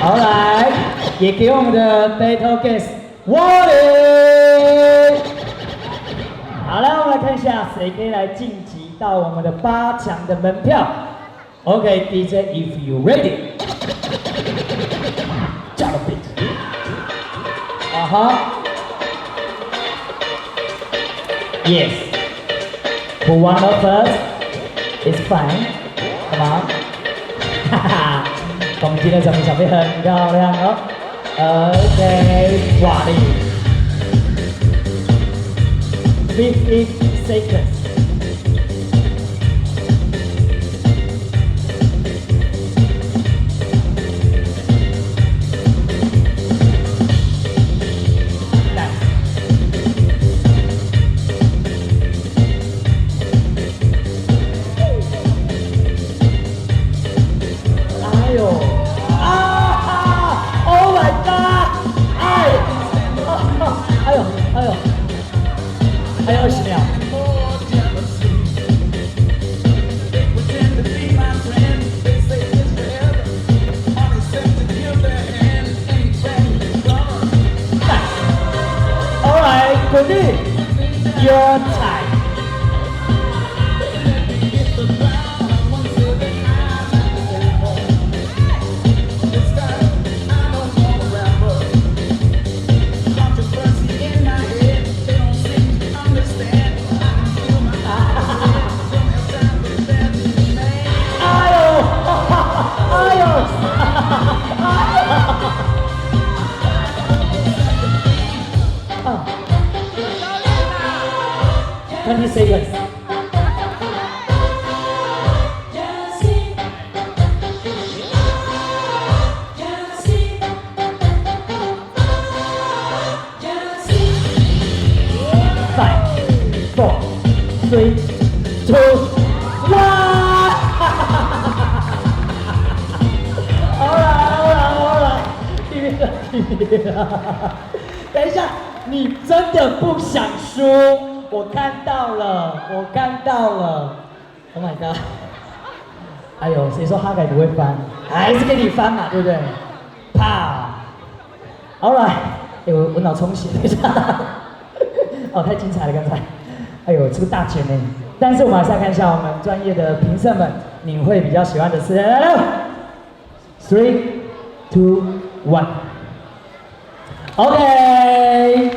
好来，也给我们的 battle guest Wally。好了，我们来看一下谁可以来晋级到我们的8强的门票。OK, DJ, if you ready, jump a bit. Yes. Who won up first? It's fine. Come on. 哈哈，我们今天小飞很漂亮哦。OK, 哇哩。50 seconds.还有20秒。All right, good. Your time. Oh. 20 seconds. Five, 4, 3, 2, 1. Alright. 等一下，你真的不想输？我看到了。Oh my god！ 哎呦，谁说哈凯不会翻？还是给你翻嘛，对不对？啪 ！Alright， 哎，我脑充血，等一下。哦，太精彩了刚才。哎呦，这个大钱呢！但是我们还是来看一下我们专业的评审们，你会比较喜欢的是来，3, 2, 1。OK。